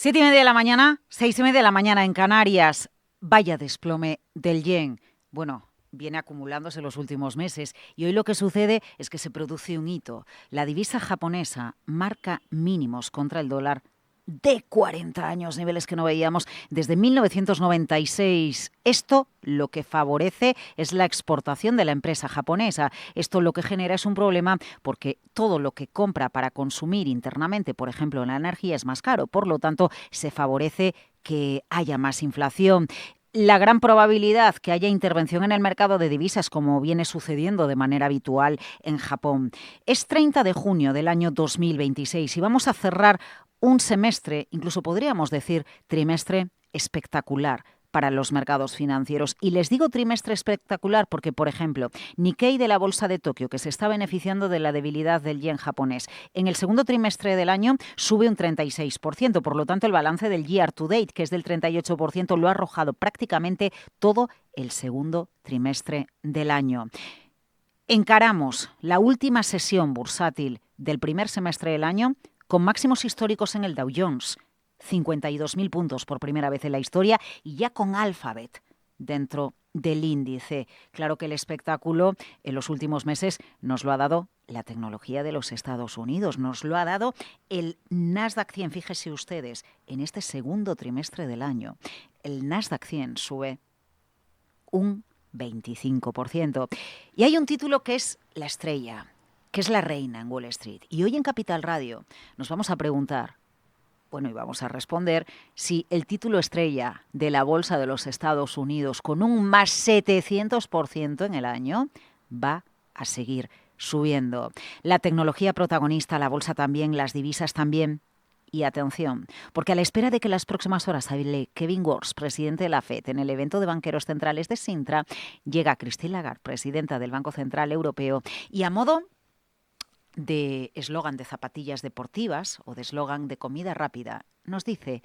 7:30 de la mañana, 6:30 de la mañana en Canarias. Vaya desplome del yen. Bueno, viene acumulándose los últimos meses y hoy lo que sucede es que se produce un hito. La divisa japonesa marca mínimos contra el dólar de 40 años, niveles que no veíamos desde 1996. Esto lo que favorece es la exportación de la empresa japonesa. Esto lo que genera es un problema porque todo lo que compra para consumir internamente, por ejemplo, la energía, es más caro. Por lo tanto, se favorece que haya más inflación. La gran probabilidad que haya intervención en el mercado de divisas, como viene sucediendo de manera habitual en Japón. Es 30 de junio del año 2026 y vamos a cerrar un semestre, incluso podríamos decir trimestre espectacular para los mercados financieros. Y les digo trimestre espectacular porque, por ejemplo, Nikkei de la Bolsa de Tokio, que se está beneficiando de la debilidad del yen japonés, en el segundo trimestre del año sube un 36%. Por lo tanto, el balance del year to date, que es del 38%, lo ha arrojado prácticamente todo el segundo trimestre del año. Encaramos la última sesión bursátil del primer semestre del año con máximos históricos en el Dow Jones, 52.000 puntos por primera vez en la historia, y ya con Alphabet dentro del índice. Claro que el espectáculo en los últimos meses nos lo ha dado la tecnología de los Estados Unidos, nos lo ha dado el Nasdaq 100. Fíjense ustedes, en este segundo trimestre del año, el Nasdaq 100 sube un 25%. Y hay un título que es la estrella, que es la reina en Wall Street. Y hoy en Capital Radio nos vamos a preguntar, y vamos a responder si el título estrella de la Bolsa de los Estados Unidos, con un más 700% en el año, va a seguir subiendo. La tecnología protagonista, la bolsa también, las divisas también. Y atención, porque a la espera de que en las próximas horas hable Kevin Warsh, presidente de la FED, en el evento de banqueros centrales de Sintra, llega Christine Lagarde, presidenta del Banco Central Europeo, y a modo de eslogan de zapatillas deportivas o de eslogan de comida rápida, nos dice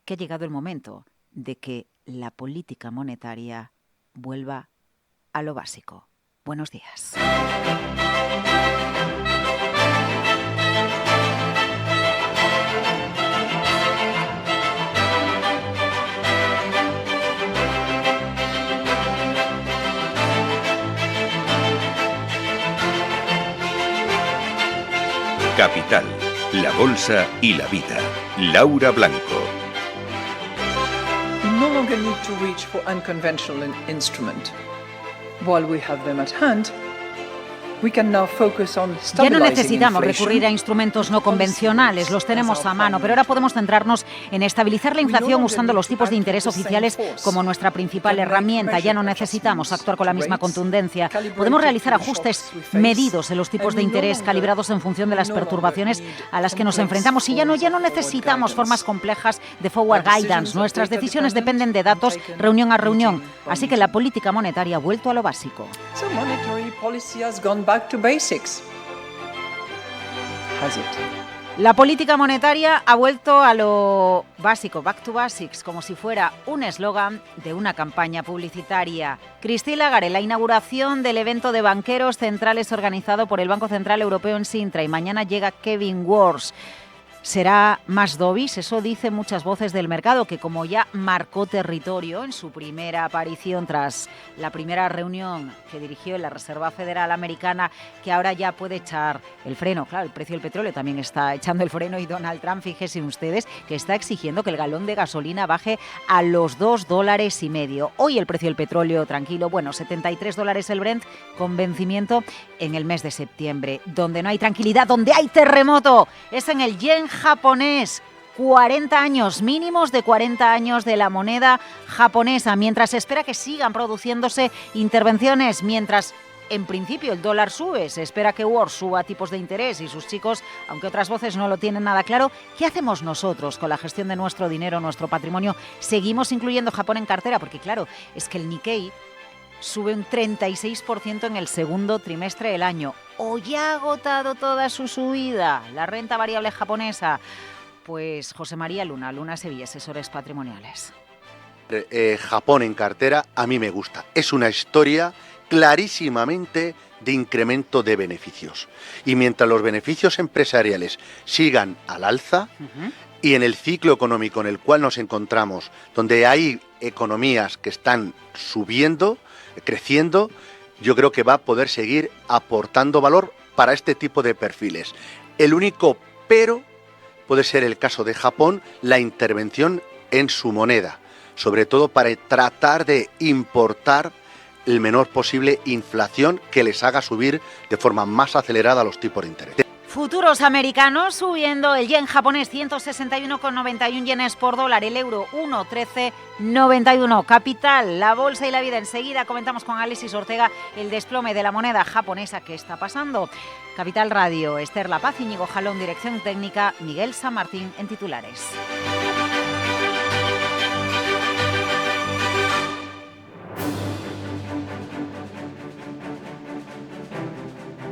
que ha llegado el momento de que la política monetaria vuelva a lo básico. Buenos días. Capital, la bolsa y la vida. Laura Blanco. We no longer need to reach for unconventional instrument. While we have them at hand, we can now focus on stabilizing ya no necesitamos inflation. recurrir a instrumentos no convencionales, los tenemos a mano, pero ahora podemos centrarnos en estabilizar la inflación usando los tipos de interés oficiales como nuestra principal herramienta. Ya no necesitamos actuar con la misma contundencia. Podemos realizar ajustes medidos en los tipos de interés calibrados en función de las perturbaciones a las que nos enfrentamos. Y ya no necesitamos formas complejas de forward guidance. Nuestras decisiones dependen de datos reunión a reunión. Así que la política monetaria ha vuelto a lo básico. So monetary policy has gone back to basics. Has it? La política monetaria ha vuelto a lo básico, back to basics, como si fuera un eslogan de una campaña publicitaria. Christine Lagarde, la inauguración del evento de banqueros centrales organizado por el Banco Central Europeo en Sintra, y mañana llega Kevin Warsh. ¿Será más dovish? Eso dicen muchas voces del mercado, que como ya marcó territorio en su primera aparición tras la primera reunión que dirigió en la Reserva Federal Americana, que ahora ya puede echar el freno. Claro, el precio del petróleo también está echando el freno, y Donald Trump, fíjense ustedes, que está exigiendo que el galón de gasolina baje a los $2,50. Hoy el precio del petróleo tranquilo, $73 el Brent, con vencimiento en el mes de septiembre. Donde no hay tranquilidad, donde hay terremoto, es en el yen japonés. 40 años, mínimos de 40 años de la moneda japonesa, mientras se espera que sigan produciéndose intervenciones, mientras en principio el dólar sube, se espera que Warsh suba tipos de interés y sus chicos, aunque otras voces no lo tienen nada claro. ¿Qué hacemos nosotros con la gestión de nuestro dinero, nuestro patrimonio? ¿Seguimos incluyendo Japón en cartera? Porque claro, es que el Nikkei sube un 36% en el segundo trimestre del año. ¿O ya ha agotado toda su subida la renta variable japonesa? Pues José María Luna Sevilla, asesores patrimoniales. Japón en cartera a mí me gusta. Es una historia clarísimamente de incremento de beneficios. Y mientras los beneficios empresariales sigan al alza, y en el ciclo económico en el cual nos encontramos, donde hay economías que están subiendo, creciendo, yo creo que va a poder seguir aportando valor para este tipo de perfiles. El único pero puede ser el caso de Japón, la intervención en su moneda, sobre todo para tratar de importar el menor posible inflación que les haga subir de forma más acelerada los tipos de interés. Futuros americanos subiendo, el yen japonés 161,91 yenes por dólar, el euro 1,1391. Capital, la bolsa y la vida. Enseguida comentamos con Alexis Ortega el desplome de la moneda japonesa. ¿Qué está pasando? Capital Radio, Esther La Paz, Íñigo Jalón, dirección técnica, Miguel San Martín en titulares.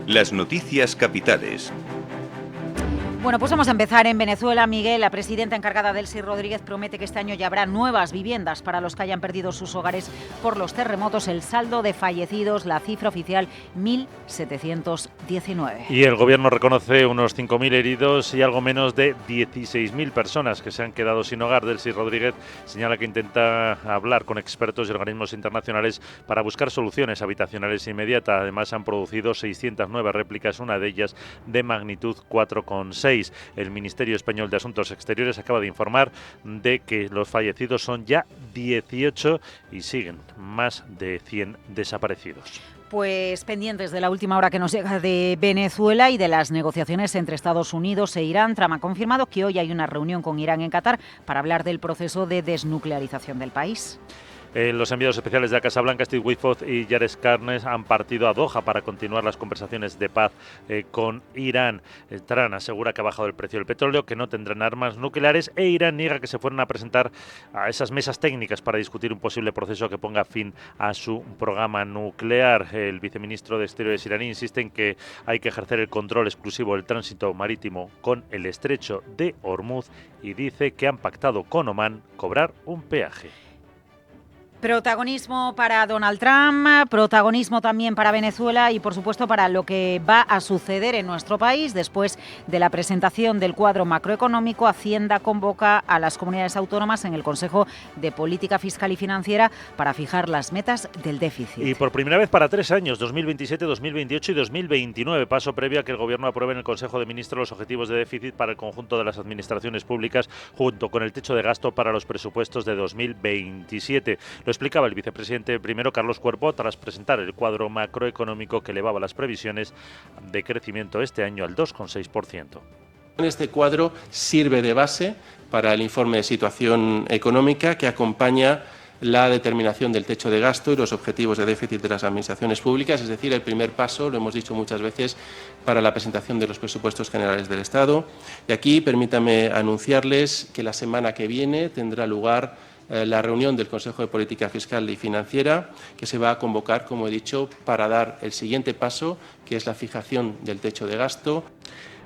Las noticias capitales. Bueno, pues vamos a empezar en Venezuela. Miguel, la presidenta encargada Delcy Rodríguez, promete que este año ya habrá nuevas viviendas para los que hayan perdido sus hogares por los terremotos. El saldo de fallecidos, la cifra oficial, 1.719. Y el gobierno reconoce unos 5.000 heridos y algo menos de 16.000 personas que se han quedado sin hogar. Delcy Rodríguez señala que intenta hablar con expertos y organismos internacionales para buscar soluciones habitacionales inmediatas. Además, han producido 609 réplicas, una de ellas de magnitud 4,6. El Ministerio Español de Asuntos Exteriores acaba de informar de que los fallecidos son ya 18 y siguen más de 100 desaparecidos. Pues pendientes de la última hora que nos llega de Venezuela y de las negociaciones entre Estados Unidos e Irán. Trump ha confirmado que hoy hay una reunión con Irán en Qatar para hablar del proceso de desnuclearización del país. Los enviados especiales de la Casa Blanca, Steve Witkoff y Jared Kushner, han partido a Doha para continuar las conversaciones de paz con Irán. Trump asegura que ha bajado el precio del petróleo, que no tendrán armas nucleares, e Irán niega que se fueran a presentar a esas mesas técnicas para discutir un posible proceso que ponga fin a su programa nuclear. El viceministro de Exteriores iraní insiste en que hay que ejercer el control exclusivo del tránsito marítimo con el estrecho de Hormuz y dice que han pactado con Omán cobrar un peaje. Protagonismo para Donald Trump, protagonismo también para Venezuela y, por supuesto, para lo que va a suceder en nuestro país. Después de la presentación del cuadro macroeconómico, Hacienda convoca a las comunidades autónomas en el Consejo de Política Fiscal y Financiera para fijar las metas del déficit. Y por primera vez para 3 años, 2027, 2028 y 2029, paso previo a que el Gobierno apruebe en el Consejo de Ministros los objetivos de déficit para el conjunto de las administraciones públicas, junto con el techo de gasto para los presupuestos de 2027. Lo explicaba el vicepresidente primero, Carlos Cuerpo, tras presentar el cuadro macroeconómico que elevaba las previsiones de crecimiento este año al 2,6%. Este cuadro sirve de base para el informe de situación económica que acompaña la determinación del techo de gasto y los objetivos de déficit de las administraciones públicas, es decir, el primer paso, lo hemos dicho muchas veces, para la presentación de los presupuestos generales del Estado. Y aquí permítanme anunciarles que la semana que viene tendrá lugar la reunión del Consejo de Política Fiscal y Financiera, que se va a convocar, como he dicho, para dar el siguiente paso, que es la fijación del techo de gasto.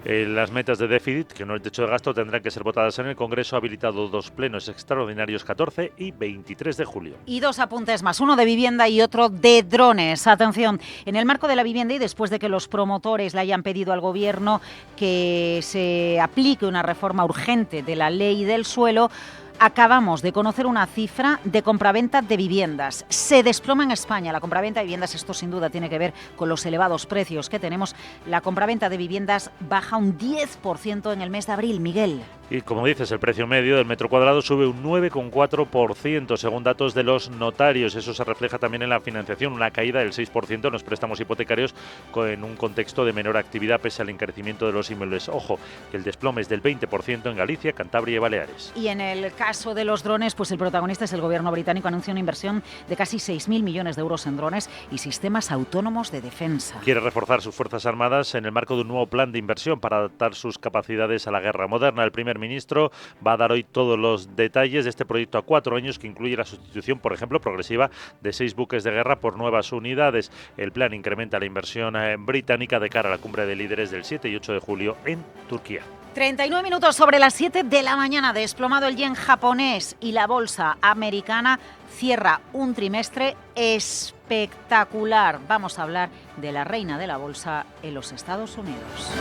Las metas de déficit, que no el techo de gasto, tendrán que ser votadas en el Congreso, habilitado 2 plenos extraordinarios 14 y 23 de julio. Y 2 apuntes más, uno de vivienda y otro de drones. Atención, en el marco de la vivienda y después de que los promotores le hayan pedido al Gobierno que se aplique una reforma urgente de la ley del suelo, acabamos de conocer una cifra de compraventa de viviendas. Se desploma en España la compraventa de viviendas. Esto sin duda tiene que ver con los elevados precios que tenemos. La compraventa de viviendas baja un 10% en el mes de abril, Miguel. Y como dices, el precio medio del metro cuadrado sube un 9,4% según datos de los notarios. Eso se refleja también en la financiación, una caída del 6% en los préstamos hipotecarios en un contexto de menor actividad pese al encarecimiento de los inmuebles. Ojo, que el desplome es del 20% en Galicia, Cantabria y Baleares. Y en el caso de los drones, pues el protagonista es el Gobierno británico. Anuncia una inversión de casi 6.000 millones de euros en drones y sistemas autónomos de defensa. Quiere reforzar sus fuerzas armadas en el marco de un nuevo plan de inversión para adaptar sus capacidades a la guerra moderna. El primer ministro va a dar hoy todos los detalles de este proyecto a 4 años que incluye la sustitución, por ejemplo, progresiva de 6 buques de guerra por nuevas unidades. El plan incrementa la inversión británica de cara a la cumbre de líderes del 7 y 8 de julio en Turquía. 39 minutos sobre las 7 de la mañana. Desplomado el yen japonés y la bolsa americana cierra un trimestre espectacular. Vamos a hablar de la reina de la bolsa en los Estados Unidos.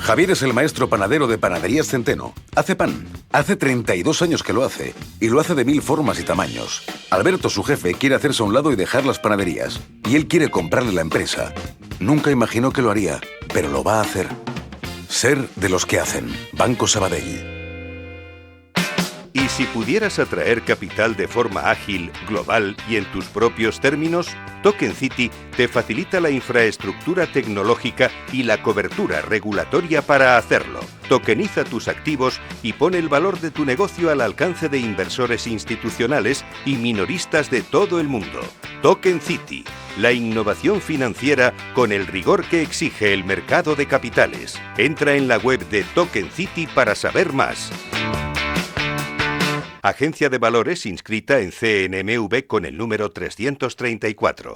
Javier es el maestro panadero de Panaderías Centeno. Hace pan. Hace 32 años que lo hace. Y lo hace de 1000 formas y tamaños. Alberto, su jefe, quiere hacerse a un lado y dejar las panaderías. Y él quiere comprarle la empresa. Nunca imaginó que lo haría, pero lo va a hacer. Ser de los que hacen. Banco Sabadell. Y si pudieras atraer capital de forma ágil, global y en tus propios términos, Token City te facilita la infraestructura tecnológica y la cobertura regulatoria para hacerlo. Tokeniza tus activos y pone el valor de tu negocio al alcance de inversores institucionales y minoristas de todo el mundo. Token City, la innovación financiera con el rigor que exige el mercado de capitales. Entra en la web de Token City para saber más. Agencia de Valores inscrita en CNMV con el número 334.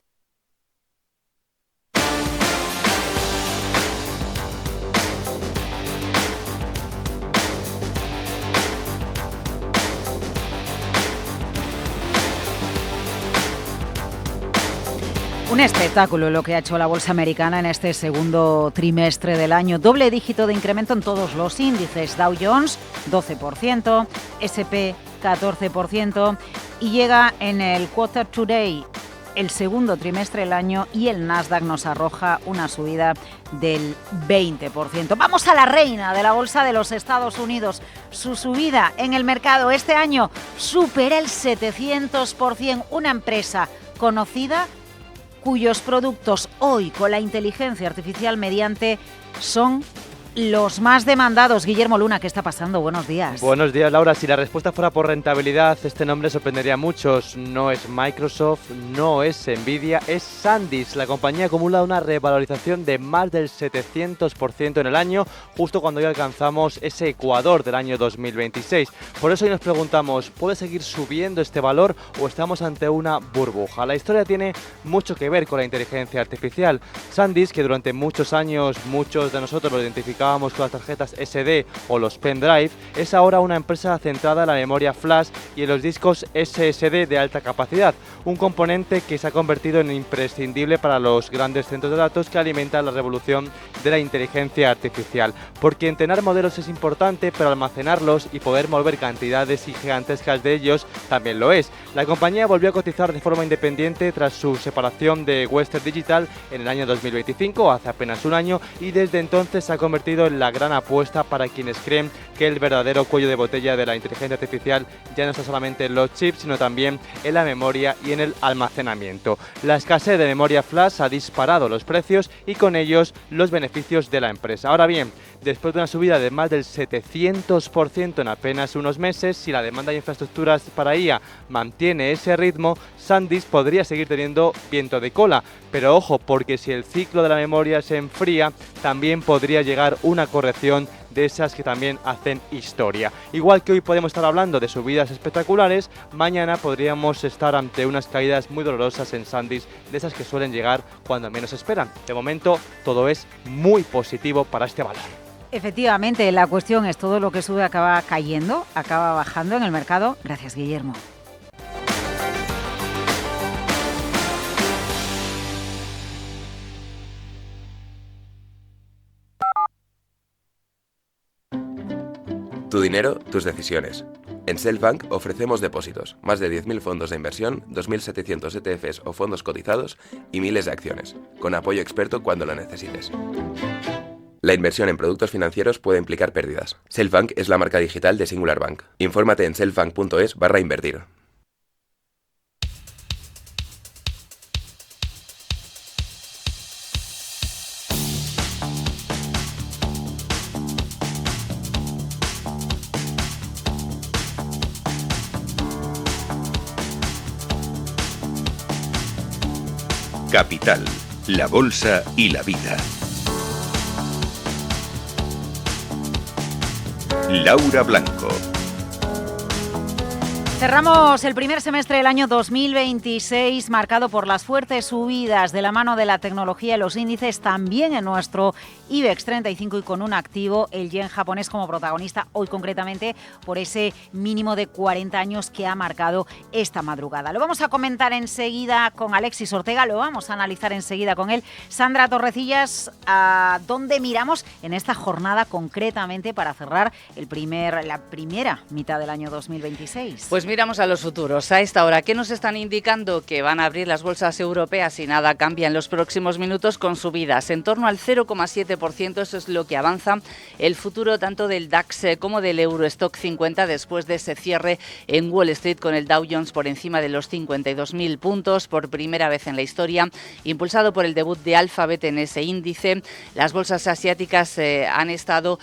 Un espectáculo lo que ha hecho la bolsa americana en este segundo trimestre del año. Doble dígito de incremento en todos los índices. Dow Jones, 12%, S&P, 14%, y llega en el quarter to date, el segundo trimestre del año, y el Nasdaq nos arroja una subida del 20%. Vamos a la reina de la bolsa de los Estados Unidos. Su subida en el mercado este año supera el 700%. Una empresa conocida cuyos productos hoy con la inteligencia artificial mediante son los más demandados. Guillermo Luna, ¿qué está pasando? Buenos días. Buenos días, Laura. Si la respuesta fuera por rentabilidad, este nombre sorprendería a muchos. No es Microsoft, no es Nvidia, es SanDisk. La compañía acumula una revalorización de más del 700% en el año, justo cuando ya alcanzamos ese ecuador del año 2026. Por eso hoy nos preguntamos, ¿puede seguir subiendo este valor o estamos ante una burbuja? La historia tiene mucho que ver con la inteligencia artificial. SanDisk, que durante muchos años muchos de nosotros lo identificamos con las tarjetas SD o los pendrive, es ahora una empresa centrada en la memoria flash y en los discos SSD de alta capacidad, un componente que se ha convertido en imprescindible para los grandes centros de datos que alimentan la revolución de la inteligencia artificial, porque entrenar modelos es importante, pero almacenarlos y poder mover cantidades gigantescas de ellos también lo es. La compañía volvió a cotizar de forma independiente tras su separación de Western Digital en el año 2025, hace apenas un año, y desde entonces se ha convertido en la gran apuesta para quienes creen que el verdadero cuello de botella de la inteligencia artificial ya no está solamente en los chips, sino también en la memoria y en el almacenamiento. La escasez de memoria flash ha disparado los precios y con ellos los beneficios de la empresa. Ahora bien, después de una subida de más del 700% en apenas unos meses, si la demanda de infraestructuras para IA mantiene ese ritmo, SanDisk podría seguir teniendo viento de cola. Pero ojo, porque si el ciclo de la memoria se enfría, también podría llegar una corrección de esas que también hacen historia. Igual que hoy podemos estar hablando de subidas espectaculares, mañana podríamos estar ante unas caídas muy dolorosas en SanDisk, de esas que suelen llegar cuando menos esperan. De momento, todo es muy positivo para este valor. Efectivamente, la cuestión es todo lo que sube acaba cayendo, acaba bajando en el mercado. Gracias, Guillermo. Tu dinero, tus decisiones. En Selfbank ofrecemos depósitos, más de 10.000 fondos de inversión, 2.700 ETFs o fondos cotizados y miles de acciones, con apoyo experto cuando lo necesites. La inversión en productos financieros puede implicar pérdidas. Selfbank es la marca digital de Singular Bank. Infórmate en selfbank.es/invertir. Capital, la bolsa y la vida. Laura Blanco. Cerramos el primer semestre del año 2026 marcado por las fuertes subidas de la mano de la tecnología y los índices, también en nuestro IBEX 35 y con un activo, el yen japonés, como protagonista hoy concretamente por ese mínimo de 40 años que ha marcado esta madrugada. Lo vamos a comentar enseguida con Alexis Ortega, lo vamos a analizar enseguida con él. Sandra Torrecillas, ¿a dónde miramos en esta jornada concretamente para cerrar la primera mitad del año 2026? Pues miramos a los futuros. A esta hora, ¿qué nos están indicando? Que van a abrir las bolsas europeas y nada cambia en los próximos minutos con subidas en torno al 0,7%. Eso es lo que avanza el futuro tanto del DAX como del Eurostock 50 después de ese cierre en Wall Street con el Dow Jones por encima de los 52.000 puntos por primera vez en la historia, impulsado por el debut de Alphabet en ese índice. Las bolsas asiáticas han estado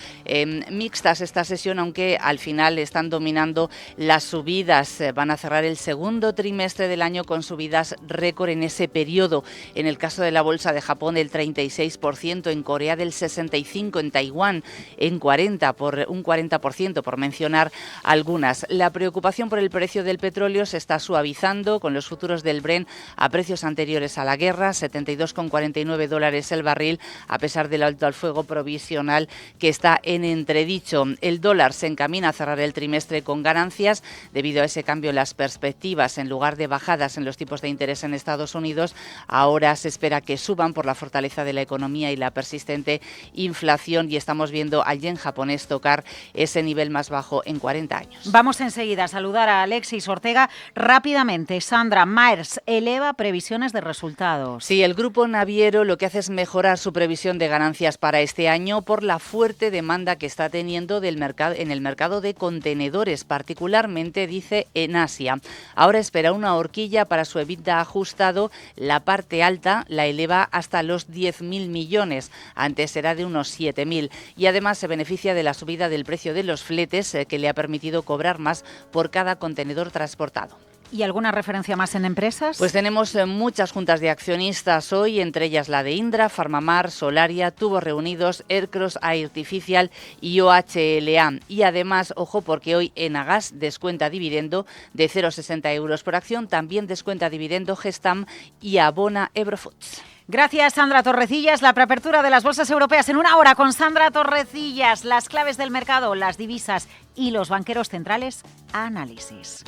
mixtas esta sesión, aunque al final están dominando las subidas. Van a cerrar el segundo trimestre del año con subidas récord en ese periodo. En el caso de la bolsa de Japón, del 36%, en Corea del 65%, en Taiwán en 40%, por mencionar algunas. La preocupación por el precio del petróleo se está suavizando con los futuros del Brent a precios anteriores a la guerra, $72,49 el barril, a pesar del alto al fuego provisional que está en entredicho. El dólar se encamina a cerrar el trimestre con ganancias debido a ese cambio en las perspectivas. En lugar de bajadas en los tipos de interés en Estados Unidos, ahora se espera que suban por la fortaleza de la economía y la persistente inflación, y estamos viendo al yen japonés tocar ese nivel más bajo en 40 años. Vamos enseguida a saludar a Alexis Ortega. Rápidamente, Sandra, Maersk eleva previsiones de resultados. Sí, el grupo naviero lo que hace es mejorar su previsión de ganancias para este año por la fuerte demanda que está teniendo en el mercado de contenedores, particularmente, dice, en Asia. Ahora espera una horquilla para su EBITDA ajustado. La parte alta la eleva hasta los 10.000 millones. Antes era de unos 7.000. Y además se beneficia de la subida del precio de los fletes, que le ha permitido cobrar más por cada contenedor transportado. ¿Y alguna referencia más en empresas? Pues tenemos muchas juntas de accionistas hoy, entre ellas la de Indra, Farmamar, Solaria, Tubos Reunidos, Aircross Artificial y OHLA. Y además, ojo, porque hoy Enagas descuenta dividendo de 0,60 euros por acción, también descuenta dividendo Gestam y abona Eurofoods. Gracias, Sandra Torrecillas. La preapertura de las bolsas europeas en una hora con Sandra Torrecillas. Las claves del mercado, las divisas y los banqueros centrales. Análisis.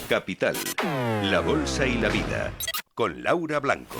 Capital, la bolsa y la vida, con Laura Blanco.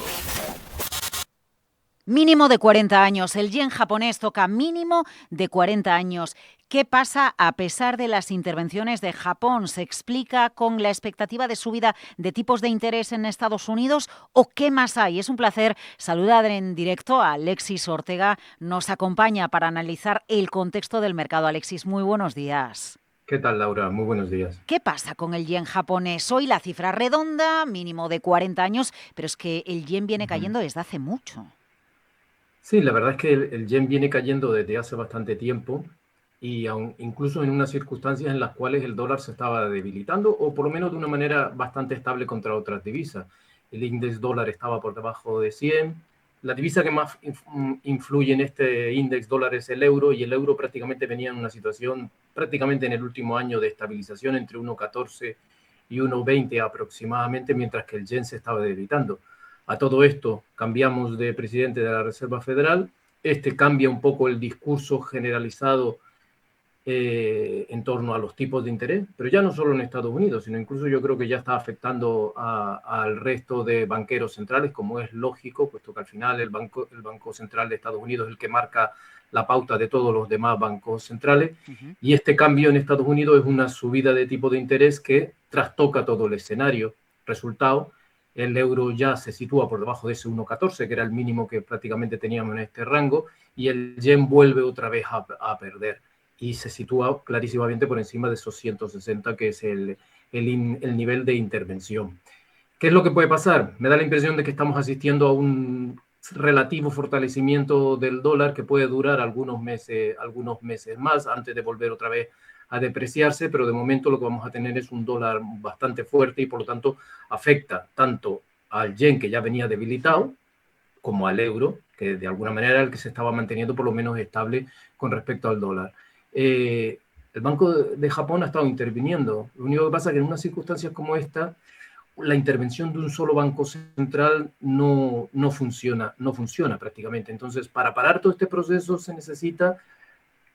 Mínimo de 40 años. El yen japonés toca mínimo de 40 años. ¿Qué pasa a pesar de las intervenciones de Japón? ¿Se explica con la expectativa de subida de tipos de interés en Estados Unidos? ¿O qué más hay? Es un placer saludar en directo a Alexis Ortega. Nos acompaña para analizar el contexto del mercado. Alexis, muy buenos días. ¿Qué tal, Laura? Muy buenos días. ¿Qué pasa con el yen japonés? Hoy la cifra redonda, mínimo de 40 años, pero es que el yen viene cayendo desde hace mucho. Sí, la verdad es que el yen viene cayendo desde hace bastante tiempo y incluso en unas circunstancias en las cuales el dólar se estaba debilitando o por lo menos de una manera bastante estable contra otras divisas. El índice dólar estaba por debajo de 100. La divisa que más influye en este índice dólar es el euro, y el euro prácticamente venía en una situación prácticamente en el último año de estabilización entre 1,14 y 1,20 aproximadamente, mientras que el yen se estaba debilitando. A todo esto cambiamos de presidente de la Reserva Federal. Este cambia un poco el discurso generalizado en torno a los tipos de interés, pero ya no solo en Estados Unidos, sino incluso yo creo que ya está afectando al resto de banqueros centrales, como es lógico, puesto que al final el Banco Central de Estados Unidos es el que marca la pauta de todos los demás bancos centrales. Y este cambio en Estados Unidos es una subida de tipo de interés que trastoca todo el escenario. Resultado, el euro ya se sitúa por debajo de ese 1,14, que era el mínimo que prácticamente teníamos en este rango, y el yen vuelve otra vez a perder y se sitúa clarísimamente por encima de esos 160, que es el nivel de intervención. ¿Qué es lo que puede pasar? Me da la impresión de que estamos asistiendo a un relativo fortalecimiento del dólar que puede durar algunos meses más antes de volver otra vez a depreciarse, pero de momento lo que vamos a tener es un dólar bastante fuerte y por lo tanto afecta tanto al yen, que ya venía debilitado, como al euro, que de alguna manera era el que se estaba manteniendo por lo menos estable con respecto al dólar. El Banco de Japón ha estado interviniendo. Lo único que pasa es que en unas circunstancias como esta, la intervención de un solo banco central no funciona prácticamente. Entonces, para parar todo este proceso se necesita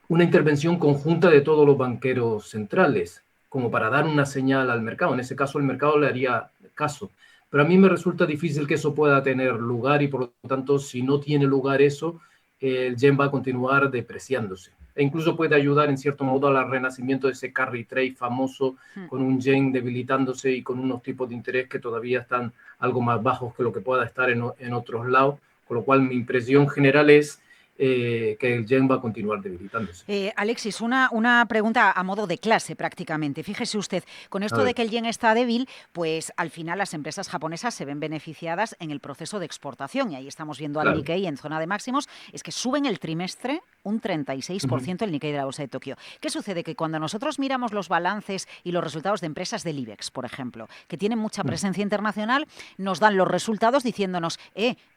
una intervención conjunta de todos los banqueros centrales, como para dar una señal al mercado. En ese caso, el mercado le haría caso. Pero a mí me resulta difícil que eso pueda tener lugar y, por lo tanto, si no tiene lugar eso, el yen va a continuar depreciándose. E incluso puede ayudar, en cierto modo, al renacimiento de ese carry trade famoso, con un yen debilitándose y con unos tipos de interés que todavía están algo más bajos que lo que pueda estar en otros lados. Con lo cual, mi impresión general es que el yen va a continuar debilitándose. Alexis, una pregunta a modo de clase prácticamente. Fíjese usted, con esto de que el yen está débil, pues al final las empresas japonesas se ven beneficiadas en el proceso de exportación, y ahí estamos viendo al Nikkei en zona de máximos, es que suben el trimestre un 36% el Nikkei de la Bolsa de Tokio. ¿Qué sucede? Que cuando nosotros miramos los balances y los resultados de empresas del IBEX, por ejemplo, que tienen mucha presencia internacional, nos dan los resultados diciéndonos,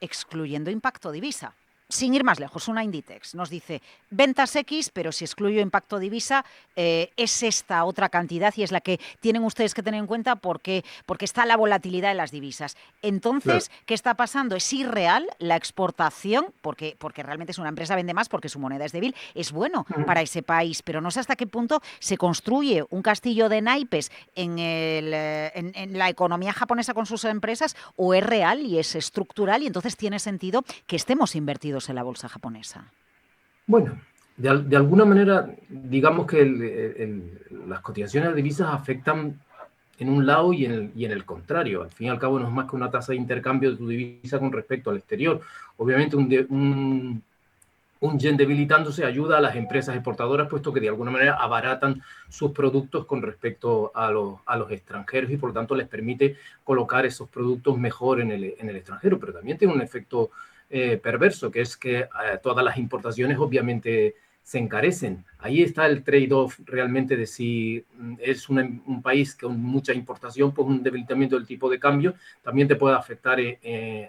excluyendo impacto divisa. Sin ir más lejos, una Inditex nos dice ventas X, pero si excluyo impacto divisa, es esta otra cantidad y es la que tienen ustedes que tener en cuenta porque está la volatilidad de las divisas. Entonces, ¿qué está pasando? ¿Es irreal la exportación? Porque realmente es una empresa, vende más porque su moneda es débil, es bueno para ese país, pero no sé hasta qué punto se construye un castillo de naipes en la economía japonesa con sus empresas, o es real y es estructural y entonces tiene sentido que estemos invertidos en la bolsa japonesa. Bueno, de alguna manera, digamos que las cotizaciones de divisas afectan en un lado y en el contrario. Al fin y al cabo no es más que una tasa de intercambio de tu divisa con respecto al exterior. Obviamente un yen debilitándose ayuda a las empresas exportadoras, puesto que de alguna manera abaratan sus productos con respecto a los extranjeros y por lo tanto les permite colocar esos productos mejor en el extranjero. Pero también tiene un efecto perverso, que es que todas las importaciones obviamente se encarecen. Ahí está el trade-off realmente de si es un país con mucha importación, pues un debilitamiento del tipo de cambio también te puede afectar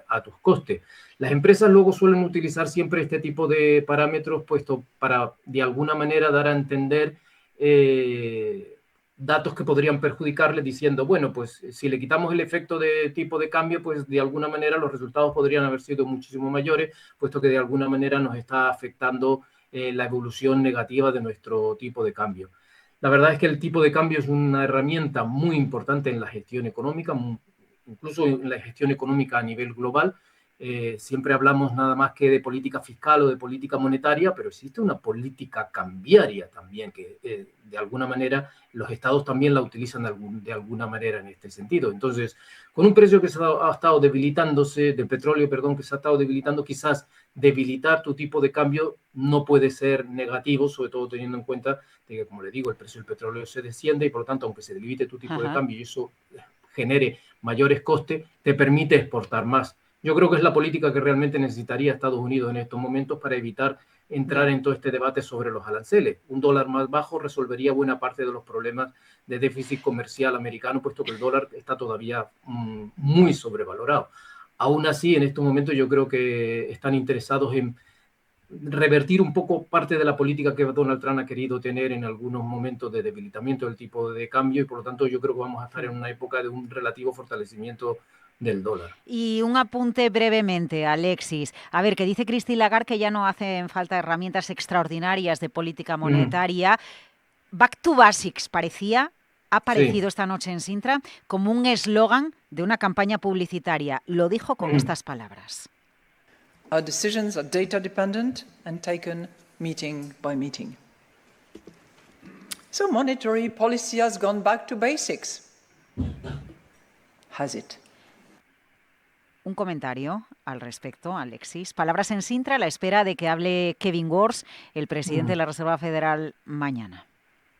a tus costes. Las empresas luego suelen utilizar siempre este tipo de parámetros puesto para de alguna manera dar a entender datos que podrían perjudicarle, diciendo, bueno, pues si le quitamos el efecto de tipo de cambio, pues de alguna manera los resultados podrían haber sido muchísimo mayores, puesto que de alguna manera nos está afectando la evolución negativa de nuestro tipo de cambio. La verdad es que el tipo de cambio es una herramienta muy importante en la gestión económica, incluso en la gestión económica a nivel global. Siempre hablamos nada más que de política fiscal o de política monetaria, pero existe una política cambiaria también, que de alguna manera los estados también la utilizan de alguna manera en este sentido. Entonces, con un precio que ha estado debilitándose, del petróleo, perdón, que se ha estado debilitando, quizás debilitar tu tipo de cambio no puede ser negativo, sobre todo teniendo en cuenta de que, como le digo, el precio del petróleo se desciende y por lo tanto, aunque se debilite tu tipo de cambio y eso genere mayores costes, te permite exportar más. Yo creo que es la política que realmente necesitaría Estados Unidos en estos momentos para evitar entrar en todo este debate sobre los aranceles. Un dólar más bajo resolvería buena parte de los problemas de déficit comercial americano, puesto que el dólar está todavía muy sobrevalorado. Aún así, en estos momentos yo creo que están interesados en revertir un poco parte de la política que Donald Trump ha querido tener en algunos momentos de debilitamiento del tipo de cambio y por lo tanto yo creo que vamos a estar en una época de un relativo fortalecimiento del dólar. Y un apunte brevemente, Alexis. A ver, que dice Christine Lagarde que ya no hacen falta herramientas extraordinarias de política monetaria. Back to Basics ha aparecido esta noche en Sintra como un eslogan de una campaña publicitaria. Lo dijo con estas palabras. Our decisions are data dependent and taken meeting by meeting. So monetary policy has gone back to basics. Has it? Un comentario al respecto, Alexis. Palabras en Sintra a la espera de que hable Kevin Warsh, el presidente de la Reserva Federal, mañana.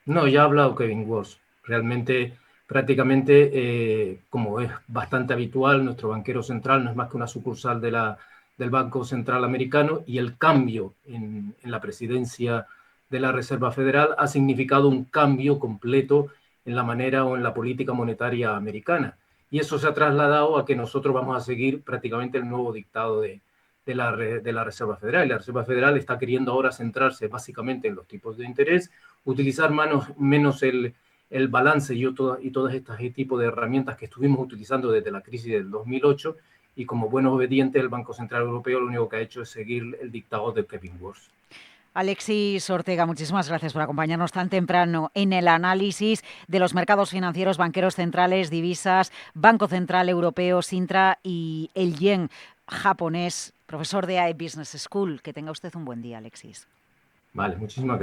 No, ya ha hablado Kevin Warsh. Realmente, prácticamente, como es bastante habitual, nuestro banquero central no es más que una sucursal del Banco Central Americano y el cambio en la presidencia de la Reserva Federal ha significado un cambio completo en la manera o en la política monetaria americana. Y eso se ha trasladado a que nosotros vamos a seguir prácticamente el nuevo dictado de de la Reserva Federal. La Reserva Federal está queriendo ahora centrarse básicamente en los tipos de interés, utilizar menos el balance y todas estas tipos de herramientas que estuvimos utilizando desde la crisis del 2008, y como buenos obedientes el Banco Central Europeo lo único que ha hecho es seguir el dictado de Kevin Warsh. Alexis Ortega, muchísimas gracias por acompañarnos tan temprano en el análisis de los mercados financieros, banqueros centrales, divisas, Banco Central Europeo, Sintra y el yen japonés. Profesor de AE Business School, que tenga usted un buen día, Alexis. Vale, muchísimas gracias.